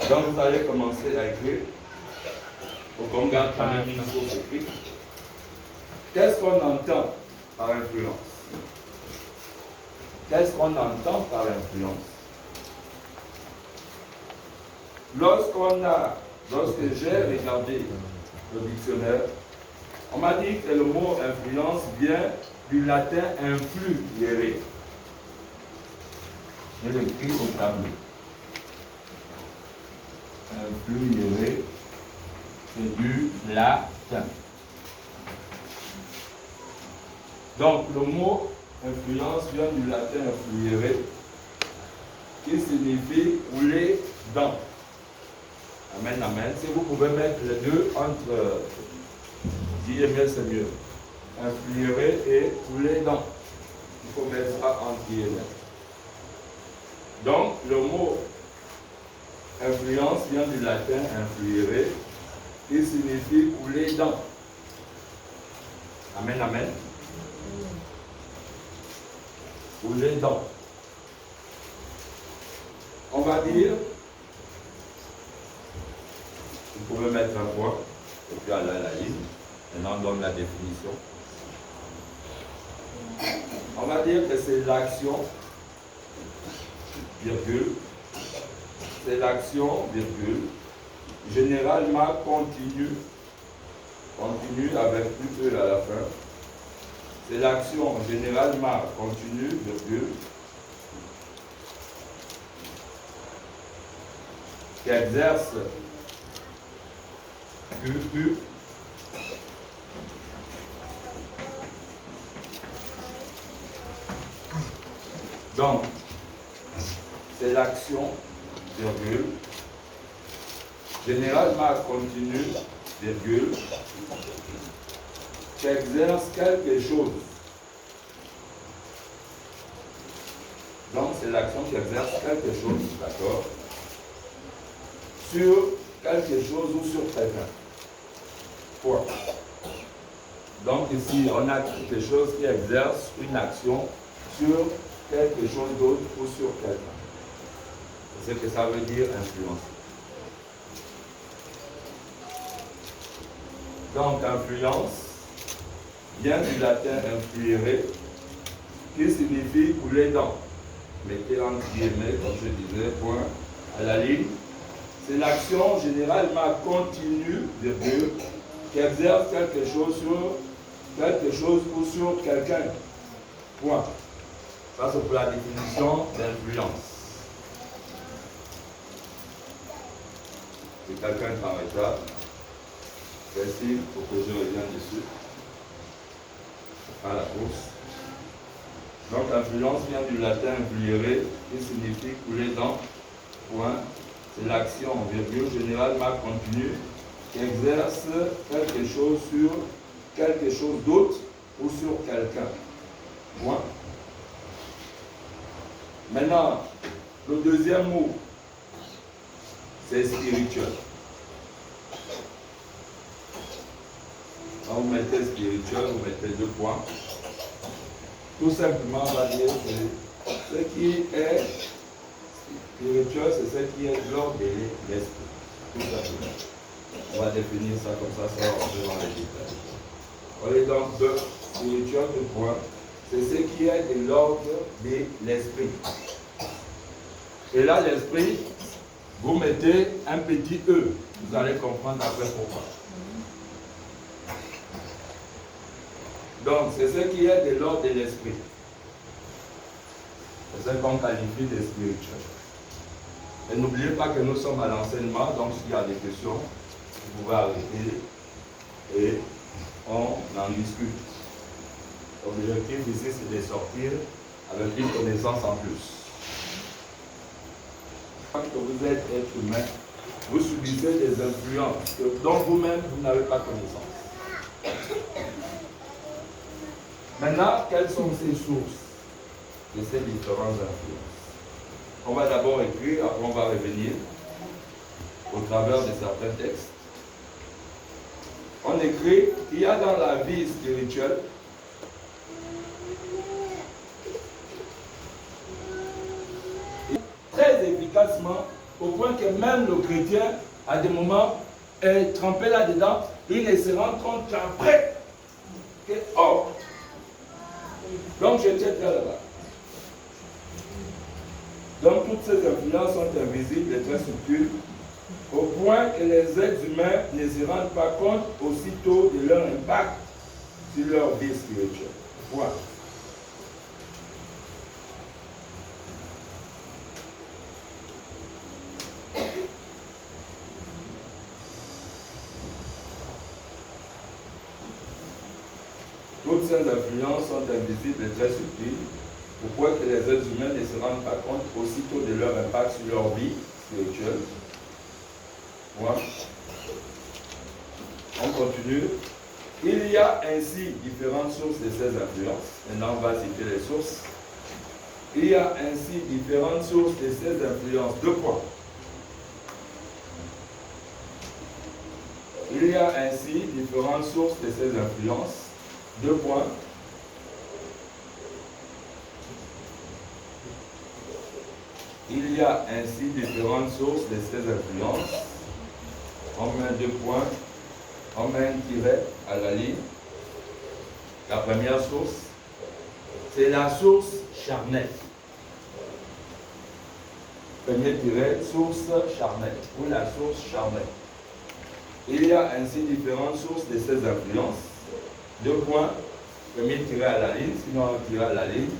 Donc vous allez commencer à écrire. Faut qu'on garde quand même une source écrite. Qu'est-ce qu'on entend par influence? Qu'est-ce qu'on entend par influence? Lorsque j'ai regardé le dictionnaire, on m'a dit que le mot influence vient du latin influere. Je l'écris au tableau. Influere, c'est du latin. Donc le mot influence vient du latin influere, qui signifie rouler dans. Amen, amen. Si vous pouvez mettre les deux entre guillemets, c'est mieux. Influere et rouler dans. Il faut mettre ça entre guillemets. Donc le mot influence vient du latin influere, qui signifie couler dans. Amen, amen. Couler dans. On va dire, vous pouvez mettre un point, et puis aller à la ligne. Maintenant, on donne la définition. On va dire que c'est l'action, virgule, c'est l'action, virgule, généralement continue avec plus E à la fin. C'est l'action généralement continue, virgule, qui exerce U. Donc, c'est l'action, virgule, généralement continue, virgule, qui exerce quelque chose. Donc, c'est l'action qui exerce quelque chose, d'accord, sur quelque chose ou sur quelqu'un. Point. Donc, ici, on a quelque chose qui exerce une action sur quelque chose d'autre ou sur quelqu'un. C'est ce que ça veut dire influence. Donc, influence vient du latin influere, qui signifie couler dans. Mettez entre guillemets, comme je disais, point à la ligne. C'est l'action généralement continue, virgule, qui exerce quelque chose sur quelque chose ou sur quelqu'un. Point. Ça, c'est pour la définition d'influence. Si quelqu'un s'arrête, merci pour que je revienne dessus. À la course. Donc, influence vient du latin influere, qui signifie couler dans. Point. C'est l'action, virgule, généralement continue, qui exerce quelque chose sur quelque chose d'autre ou sur quelqu'un. Point. Maintenant, le deuxième mot, c'est spirituel. Quand vous mettez spirituel, vous mettez 2 points. Tout simplement, on va dire que ce qui est spirituel, c'est ce qui est de l'ordre de l'esprit. Tout simplement. On va définir ça comme ça, ça va rentrer dans les détails. On est donc de spirituel, 2 points. C'est ce qui est de l'ordre de l'esprit. Et là, l'esprit, vous mettez un petit E. Vous allez comprendre après pourquoi. Donc, c'est ce qui est de l'ordre de l'esprit. C'est ce qu'on qualifie de spirituel. Et n'oubliez pas que nous sommes à l'enseignement, donc s'il y a des questions, vous pouvez arrêter et on en discute. L'objectif ici, c'est de sortir avec une connaissance en plus. Quand vous êtes être humain, vous subissez des influences dont vous-même, vous n'avez pas connaissance. Maintenant, quelles sont ces sources de ces différentes influences? On va d'abord écrire, après on va revenir au travers de certains textes. On écrit, il y a dans la vie spirituelle très efficacement au point que même le chrétien, à des moments, est trempé là-dedans, il ne se rend compte qu'après, que, oh, donc j'étais là-bas. Donc toutes ces influences sont invisibles et très subtiles, au point que les êtres humains ne se rendent pas compte aussitôt de leur impact sur leur vie spirituelle. Point. Toutes ces influences sont invisibles et très subtiles, pourquoi que les êtres humains ne se rendent pas compte aussitôt de leur impact sur leur vie spirituelle. Voilà. On continue. Il y a ainsi différentes sources de ces influences. Maintenant, on va citer les sources. Il y a ainsi différentes sources de ces influences. Deux points. Il y a ainsi différentes sources de ces influences. Deux points. Il y a ainsi différentes sources de ces influences. On met deux points. On met un tiret à la ligne. La première source, c'est la source charnelle. Premier tiret, source charnelle, ou la source charnelle. Il y a ainsi différentes sources de ces influences. Deux points, premier tiret à la ligne, sinon un tiret à la ligne,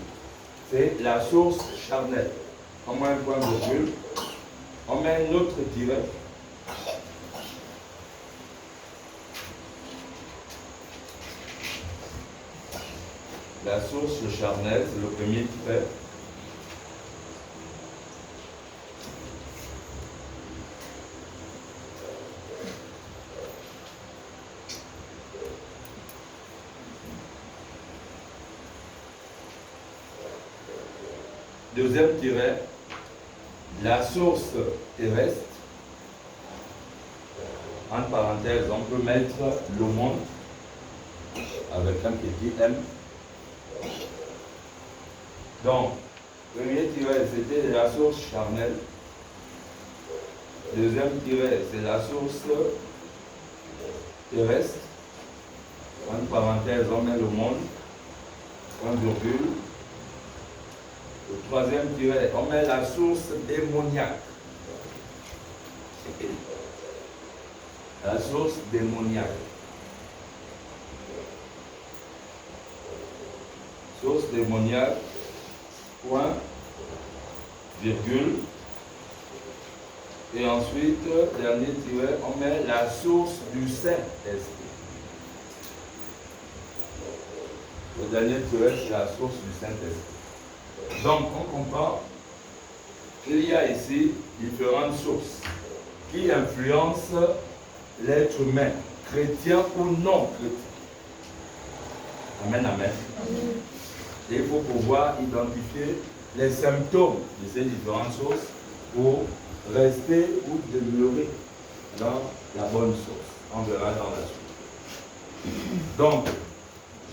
c'est la source charnelle. On met un point virgule, on met un autre tiret. La source charnelle, c'est le premier tiret. Deuxième tiret, la source terrestre. Entre parenthèses, on peut mettre le monde avec un petit m. Donc, premier tiret, c'était la source charnelle. Deuxième tiret, c'est la source terrestre. Entre parenthèses, on met le monde. Point virgule. Le troisième tiret, on met la source démoniaque. La source démoniaque. Source démoniaque. Point, virgule, et ensuite, dernier tiret, on met la source du Saint-Esprit. Le dernier tiret, c'est la source du Saint-Esprit. Donc, on comprend qu'il y a ici différentes sources qui influencent l'être humain, chrétien ou non chrétien. Amen, amen. Et il faut pouvoir identifier les symptômes de ces différentes sources pour rester ou demeurer dans la bonne source. On verra dans la suite. Donc,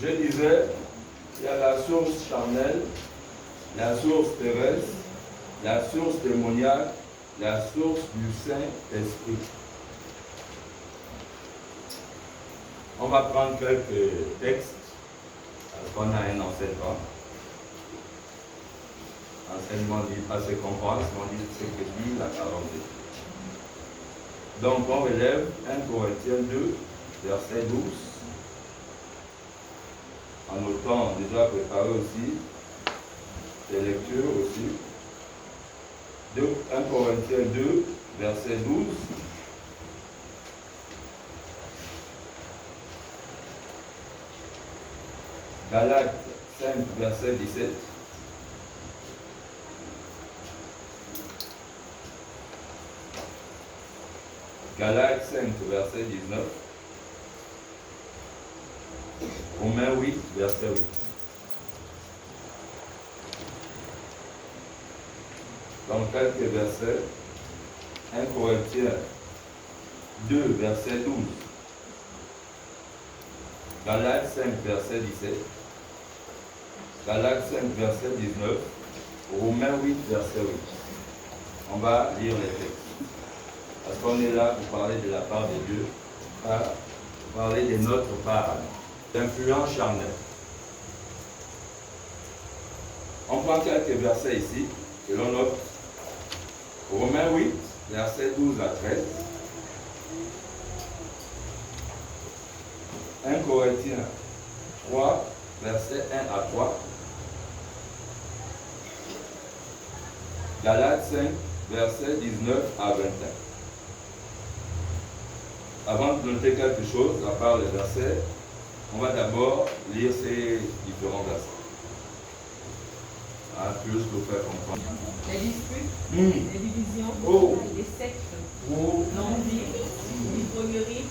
je disais, il y a la source charnelle, la source terrestre, la source démoniaque, la source du Saint-Esprit. On va prendre quelques textes. On a un enseignement. Enseignement dit pas se comprendre, on dit ce que dit la parole de Dieu. Donc on relève 1 Corinthiens 2, verset 12. En notant déjà préparé aussi les lectures aussi. 1 Corinthiens 2, verset 12. Galates 5, verset 17. Galates 5, verset 19. Romains 8, verset 8. Donc quelques versets. 1 Corinthiens 2, verset 12. Galates 5, verset 17. Galates 5, verset 19. Romains 8, verset 8. On va lire les textes. qu'on est là pour parler de la part de Dieu, pour parler de notre part, d'influence charnelle. On prend quelques versets ici, que l'on note. Romains 8, versets 12 à 13. 1 Corinthiens 3, versets 1 à 3. Galates 5, versets 19 à 21. Avant de noter quelque chose, à part les versets, on va d'abord lire ces différents versets. Plus pour faire comprendre. Les disputes, les divisions, les sectes, l'envie, l'ivrognerie,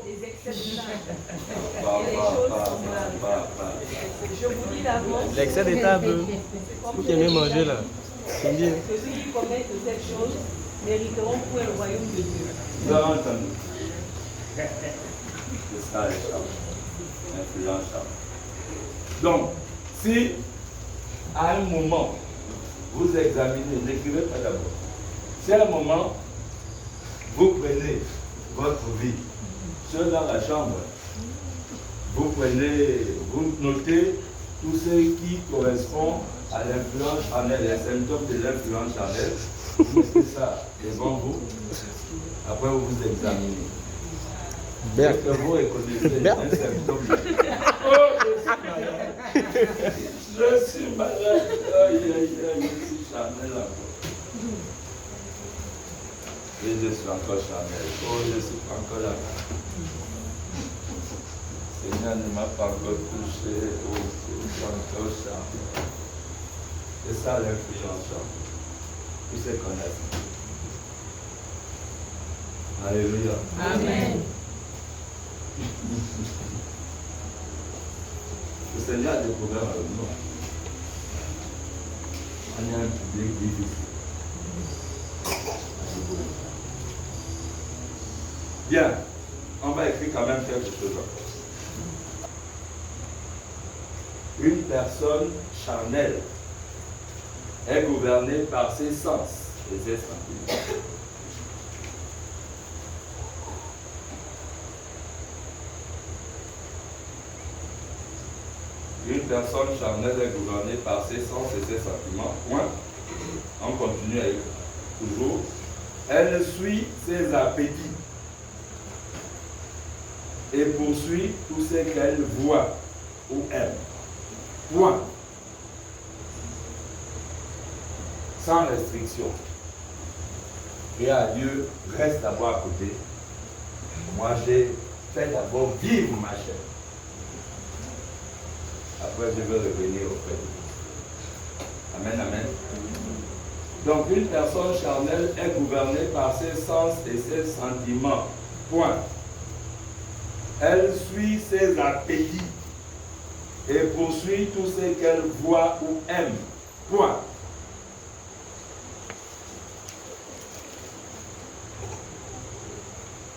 les excès de chair et les choses semblables. Je vous dis d'avance. L'excès des tables. Vous qui aimez manger là. C'est bien. Que ceux qui commettent cette chose mériteront pour le royaume de Dieu. Vous avez entendu? C'est ça les charmes. Influence charme. Donc, si à un moment, vous examinez, n'écrivez pas d'abord. Si à un moment, vous prenez votre vie, seul dans la chambre, vous notez tout ce qui correspond à l'influence charnelle, les symptômes de l'influence charnelle, vous mettez ça devant vous, après vous vous examinez. Est-ce que vous reconnaissez un symptôme? Je suis malade. Je suis charnel encore. Et je suis encore charnel. Je suis encore là. Seigneur ne m'a pas encore touché. Je suis encore charnel. C'est ça l'influence charnelle. Tous ces connaissent. Alléluia. Amen. Le Seigneur a des problèmes avec nous. On est un public difficile. Bien, on va écrire quand même quelque chose encore. Une personne charnelle est gouvernée par ses sens et ses sentiments. Une personne charnelle est gouvernée par ses sens et ses sentiments. Point. On continue avec toujours. Elle suit ses appétits et poursuit tout ce qu'elle voit ou aime. Point. Sans restriction. Et à Dieu, reste d'abord à côté. Moi, j'ai fait d'abord vivre ma chair. Après, je vais revenir auprès de vous. Amen, amen. Donc, une personne charnelle est gouvernée par ses sens et ses sentiments. Point. Elle suit ses appétits et poursuit tout ce qu'elle voit ou aime. Point.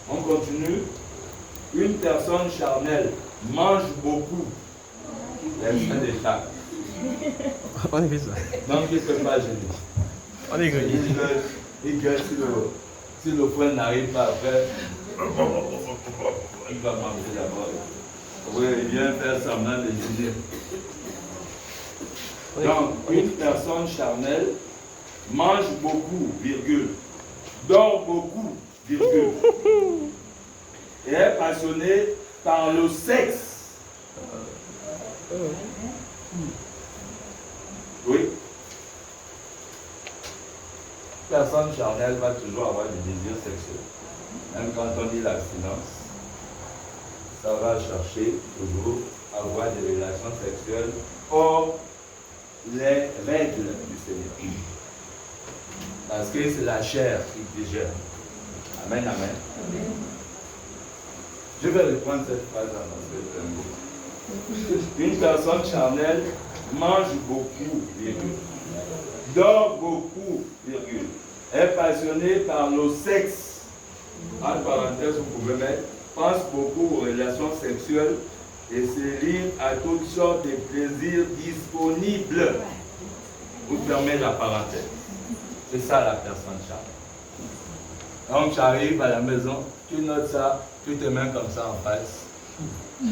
On continue. Une personne charnelle mange beaucoup. Elle fait des tables. On est fait ça. Donc, il ne peut pas gêner. On est gagné. Il gueule si le frère n'arrive pas à faire. Il va manger d'abord. Oui, il vient faire semblant de gêner. Donc, une personne charnelle mange beaucoup, virgule, dort beaucoup, virgule, et est passionnée par le sexe. Oui. Personne charnelle va toujours avoir des désirs sexuels. Même quand on dit l'abstinence, ça va chercher toujours à avoir des relations sexuelles hors les règles du Seigneur. Parce que c'est la chair qui digère. Amen, amen. Amen. Je vais reprendre cette phrase en français. Une personne charnelle mange beaucoup, virgule, dort beaucoup, virgule, est passionnée par le sexe. En parenthèse, vous pouvez mettre, pense beaucoup aux relations sexuelles et se livre à toutes sortes de plaisirs disponibles. Vous fermez la parenthèse. C'est ça la personne charnelle. Donc tu arrives à la maison, tu notes ça, tu te mets comme ça en face.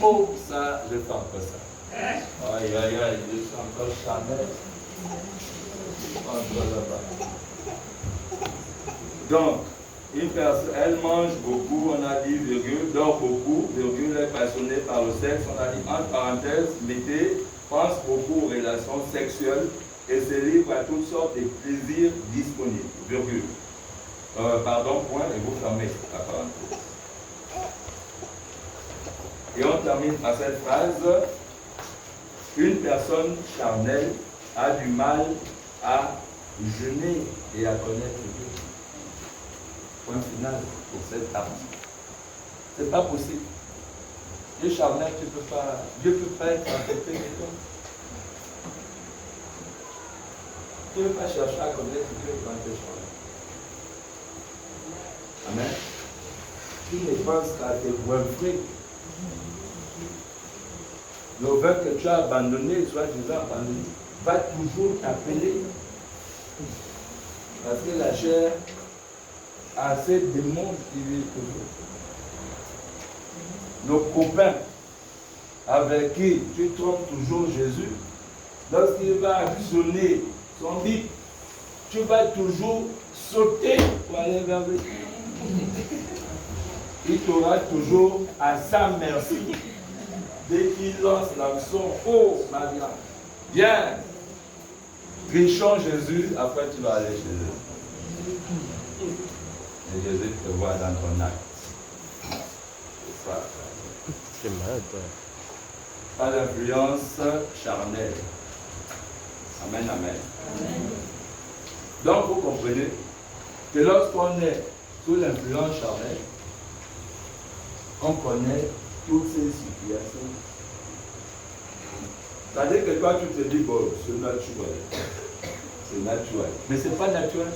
Oh, ça, je fais encore ça. Aïe, aïe, aïe, je suis encore charmé. Donc, une personne, elle mange beaucoup, on a dit, virgule, dort beaucoup, virgule, est passionnée par le sexe, on a dit, entre parenthèses, mettez, pense beaucoup aux relations sexuelles et se livre à toutes sortes de plaisirs disponibles, virgule. Pardon, point, et vous fermez la parenthèse. Et on termine par cette phrase, une personne charnelle a du mal à jeûner et à connaître Dieu. Point final pour cette partie. C'est pas possible. Dieu charnel, tu peux pas. Dieu ne peut pas être à côté de toi. Tu ne peux pas chercher à connaître Dieu quand tu es charnel. Amen. Tu ne penses qu'à tes bois-fruits. Le vin que tu as abandonné, soi-disant abandonné, va toujours t'appeler. Parce que la chair a ces démons qui vivent toujours. Nos copains avec qui tu trompes toujours Jésus, lorsqu'il va actionner son bip, tu vas toujours sauter pour aller vers lui. Il t'aura toujours à sa merci. Dès qu'il lance l'hameçon, oh Maria, viens, trichons Jésus, après tu vas aller chez eux. Et Jésus te voit dans ton acte. C'est ça. C'est malade. Pas d'influence charnelle. Amen, amen. Donc vous comprenez que lorsqu'on est sous l'influence charnelle, on connaît toutes ces situations. C'est-à-dire que toi tu te dis, bon, c'est naturel. C'est naturel. Mais ce n'est pas naturel.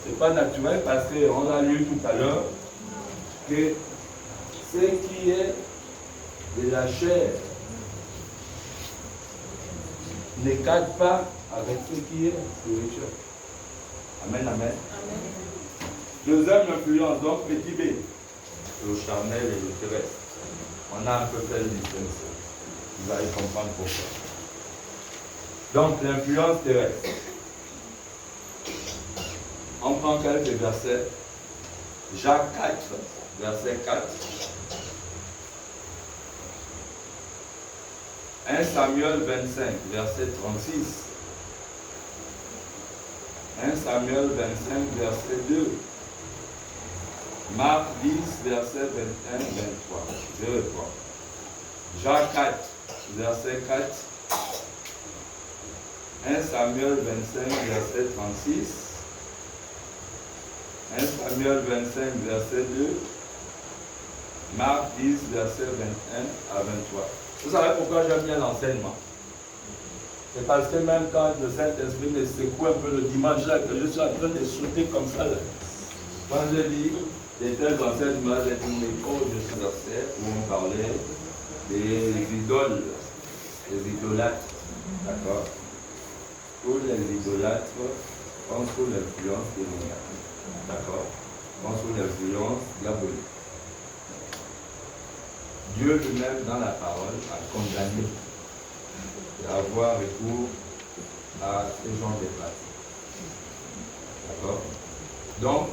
C'est pas naturel parce qu'on a lu tout à l'heure que ce qui est de la chair ne cadre pas avec ce qui est spirituel. Amen, amen. Amen. Deuxième influence, donc petit b, le charnel et le terrestre. On a un peu fait le distinction. Vous allez comprendre pourquoi. Donc l'influence terrestre. On prend quelques versets. Jacques 4, verset 4. 1 Samuel 25, verset 36. 1 Samuel 25, verset 2. Marc 10, verset 21, 23. Je reprends. Jacques 4, verset 4. 1 Samuel 25, verset 36. 1 Samuel 25, verset 2. Marc 10, verset 21 à 23. Vous savez pourquoi j'aime bien l'enseignement? C'est parce que même quand le Saint-Esprit me secoue un peu le dimanche là, que je suis en train de sauter comme ça là. Quand je lis les tels enseignements, j'ai dit, mais oh, je suis verset où on parlait des idoles, des idolâtres. D'accord? Tous les idolâtres sont sous l'influence démoniaque. D'accord? Sont sous l'influence diabolique. Dieu lui-même, dans la parole, a condamné et avoir recours à ce genre de pratiques. D'accord? Donc,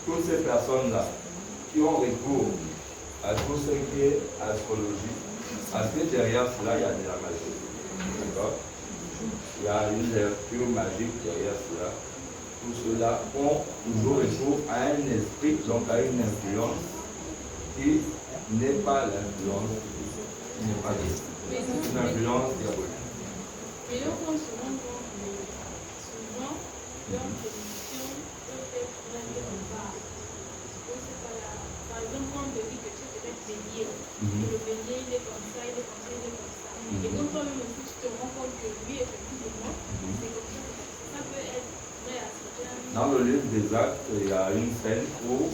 toutes ces personnes-là qui ont recours à tout ce qui est astrologie, parce que derrière cela, il y a de la magie. D'accord? Il y a une lecture magique derrière cela. Tout cela ont toujours recours à un esprit, donc à une influence qui n'est pas l'influence, qui n'est pas l'esprit. C'est une influence diabolique. Mais donc, souvent, leur position peut être vraiment comme ça. Par exemple, quand on te dit que tu es peut-être bélier, le bélier, il est comme ça, il est comme ça, il est comme ça. Et quand toi-même aussi, tu te rends compte que lui, effectivement, c'est comme ça. Ça peut être vrai à certains. Dans le livre des Actes, il y a une scène où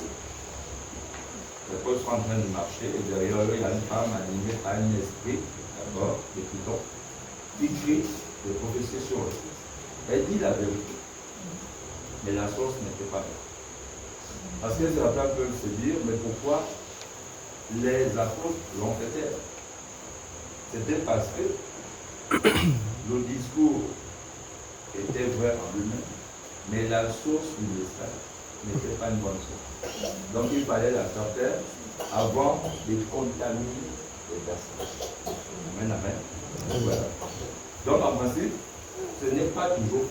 les apôtres sont en train de marcher et derrière eux, il y a une femme animée par un esprit, d'abord, de Python, qui crie de prophéties sur eux. Elle dit la vérité. Mais la source n'était pas vraie. Parce que certains peuvent se dire, mais pourquoi les apôtres l'ont fait taire? C'était parce que le discours était vrai en lui-même, mais la source du message n'était pas une bonne source. Donc il fallait la faire taire avant de contaminer les personnes. Amen, amen. Voilà. Donc en principe, ce n'est pas toujours,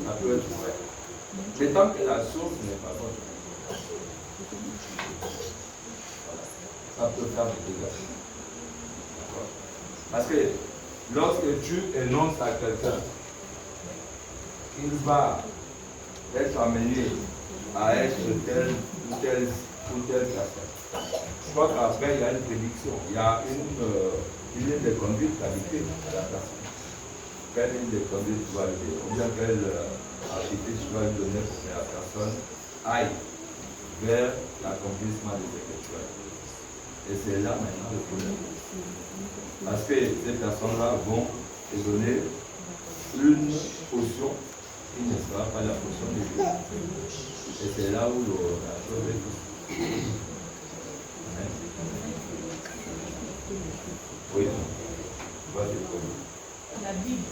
ça peut être vrai. Mais tant que la source n'est pas bonne, ça peut faire des dégâts. Parce que lorsque tu énonces à quelqu'un qu'il va être amené à être telle ou telle personne, je crois qu'après il y a une prédiction, il y a une ligne de conduite habitée à la personne. Quelle ligne de conduite tu vas lui donner, ou bien quelle activité tu vas lui donner pour que la personne aille vers l'accomplissement de ce que tu as. Et c'est là maintenant le problème. Parce que ces personnes-là vont te donner une potion qui ne sera pas la potion de Dieu. Et c'est là où la chose est juste. Amen. Oui. La Bible.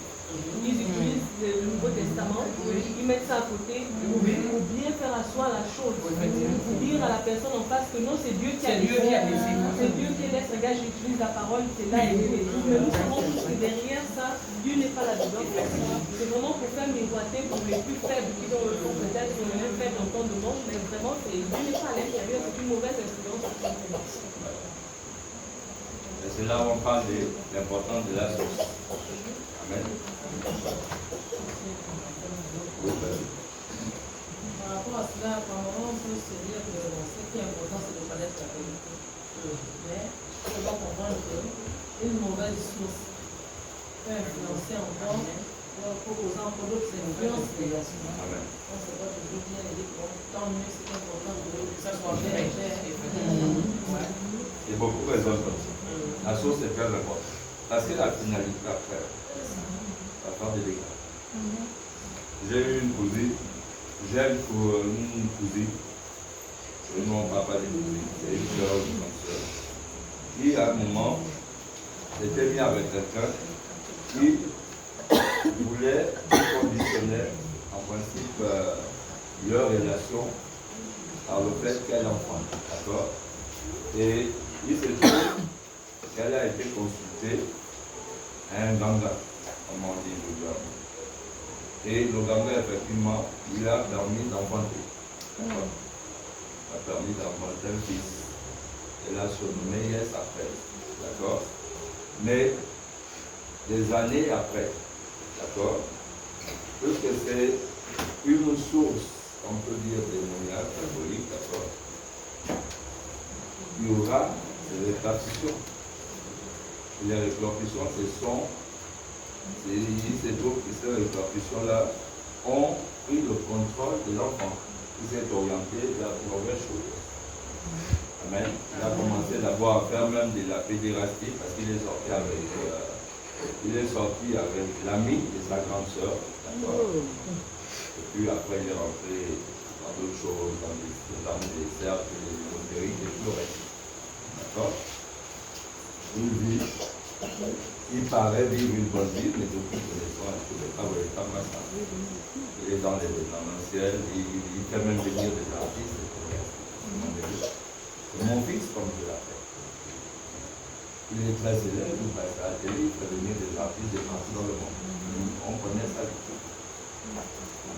Ils utilisent le Nouveau Testament, ils mettent ça à côté pour bien faire asseoir la chose. Pour dire à la personne en face que non, c'est Dieu qui a décidé. C'est Dieu qui laisse. Regarde, j'utilise la parole, c'est là et tout. Mais nous savons tous que derrière ça, Dieu n'est pas là-dedans. C'est vraiment pour faire miroiter pour les plus faibles qui dans le fond peut-être sont même faibles en temps de monde, mais vraiment, Dieu n'est pas à l'intérieur, c'est une mauvaise influence. Et c'est là où on parle de l'importance de la source. Amen. Par rapport à cela, par moment, on peut se dire que ce qui est important, c'est de connaître la vérité. Mais on doit comprendre qu'une mauvaise source peut influencer encore, pour causer encore d'autres influences. On ne sait pas toujours bien aider. Tant mieux, c'est important que ça soit bien clair. Il y a beaucoup de raisons comme ça. La source est très importante. Parce que la finalité après, va faire des dégâts. J'ai eu une cousine, non papa de cousine, c'est une soeur ou une soeur, qui à un moment s'était mis avec quelqu'un qui voulait conditionner en principe leur relation par le fait qu'elle enfante. D'accord? Et il se trouve qu'elle a été consultée à un ganga, comme on dit le ganga. Et le ganga, effectivement, il a permis d'enfanter. D'accord? Il a permis d'enfanter un fils. Elle a surnommé Yes après. D'accord? Mais des années après, d'accord? Puisque c'est une source, on peut dire, démoniaque, symbolique, d'accord? Il y aura des répercussions. Les répercussions, il se trouve que ces répercussions-là ont pris le contrôle de l'enfant qui s'est orienté vers la mauvaise chose. Amen. Il a commencé d'abord à faire même de la pédérastie parce qu'il est sorti avec l'ami de sa grande sœur. Et puis après, il est rentré dans d'autres choses, dans des cercles, des ésotériques et tout le reste. D'accord? Une vie, il paraît vivre une bonne vie, mais depuis que les soins, il n'est pas véritablement ça. Il est dans l'événementiel, il fait même venir des artistes. C'est mon fils, comme je l'appelle. Il est très célèbre, il passe à la télé, il fait venir des artistes de partout dans le monde. On connaît ça du tout.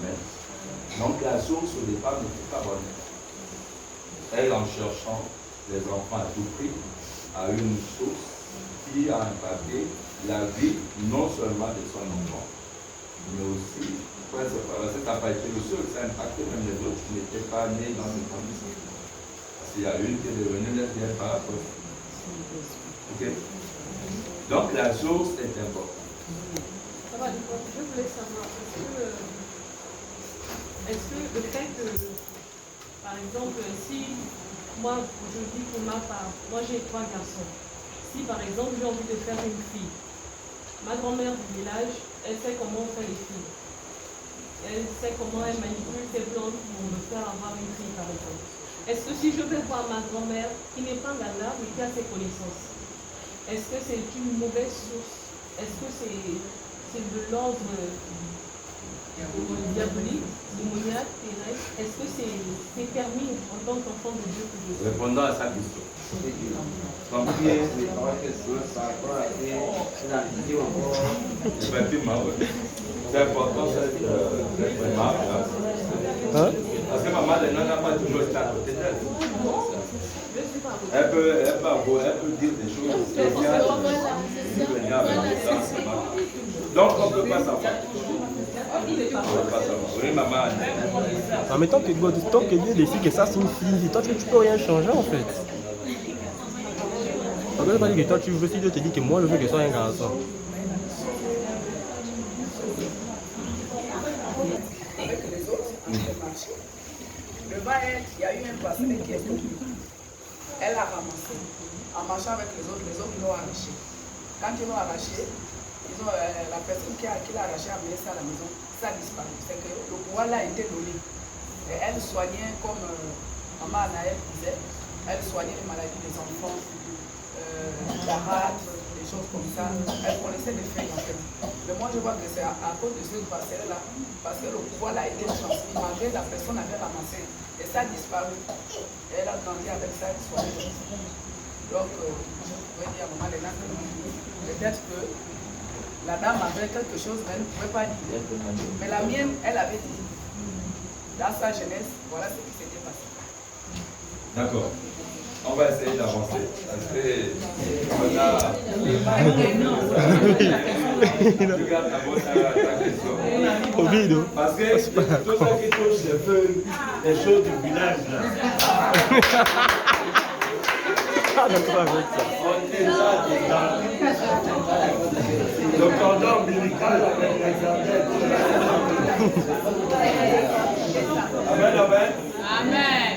Amen. Donc la source au départ n'était pas bonne. Elle, en cherchant les enfants à tout prix, a une source qui a impacté la vie non seulement de son enfant, mais aussi, parce que ça n'a pas été le seul, ça a impacté même les autres qui n'étaient pas nés dans ces conditions. Parce qu'il y a une qui est devenue lesbienne par rapport. Ok? Donc la source est importante. Ça va, je voulais savoir, est-ce que le fait que, par exemple, si moi, je dis pour ma part, moi j'ai 3 garçons. Si par exemple j'ai envie de faire une fille, ma grand-mère du village, elle sait comment on fait les filles. Elle sait comment elle manipule ses plantes pour me faire avoir une fille, par exemple. Est-ce que si je vais voir ma grand-mère qui n'est pas là mais qui a ses connaissances, est-ce que c'est une mauvaise source? Est-ce que c'est de l'ordre diabolique, démoniaque, terrestre? Est-ce que c'est permis en tant qu'enfant de Dieu que je suis? Répondant à sa question. Effectivement, oui. C'est important cette remarque. Hein? Parce que maman n'a pas toujours été à côté d'elle. Elle peut dire des choses. Donc on ne peut pas savoir. On ne peut pas savoir. Oui, maman. En même temps que Dieu décide que ça c'est une fille, toi tu peux rien changer en fait. On ne peut pas dire que toi tu veux, si Dieu te dit que moi je veux que ce soit un garçon. Avec les autres, devant elle, il y a eu un bracelet qui est tombé. Elle a ramassé. En marchant avec les autres l'ont arraché. Quand ils l'ont arraché, la personne qui l'a arraché a mis ça à la maison, ça a disparu. C'est que le pouvoir là a été donné. Et elle soignait, comme maman Anaël disait, elle soignait les maladies des enfants, la rate, des choses comme ça. Elle connaissait les faits en fait. Mais moi je vois que c'est à cause de ce bracelet là, parce que le pouvoir là a été transmis, malgré la personne avait ramassé. Et ça a disparu. Et elle a grandi avec ça, elle soignait. Donc, je pourrais dire à maman Léna que peut-être que la dame avait quelque chose, mais elle ne pouvait pas dire. Mais la mienne, elle avait dit. Dans sa jeunesse, voilà ce qui s'était passé. D'accord. On va essayer d'avancer. Parce que on a. Tu gardes ta question. Parce que tout ce qui touche les feuilles, les choses du village là. Ah, d'accord avec ça. On est là dedans. Le cordon ombilical avec les abeilles. Amen, amen. Amen.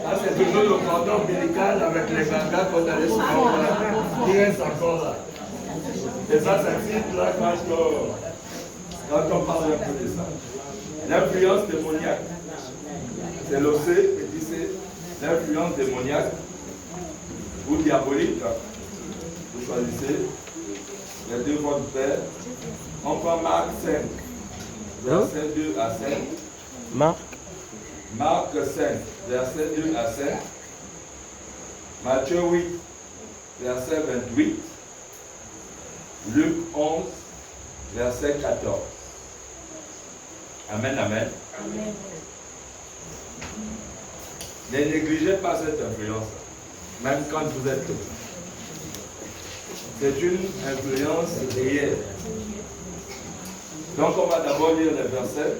Ah, c'est toujours le cordon ombilical avec les gangas qu'on allait se faire. Il reste encore là. Et ça, c'est titre là quand on parle un peu de ça. L'influence démoniaque. C'est l'OC, petit C. L'influence démoniaque ou diabolique. Vous choisissez les deux voix du Père. On prend Marc 5, verset 2 à 5. Marc 5, verset 2 à 5. Matthieu 8, verset 28. Luc 11, verset 14. Amen, amen. Amen. Ne négligez pas cette influence, même quand vous êtes petit. C'est une influence réelle. Donc on va d'abord lire les versets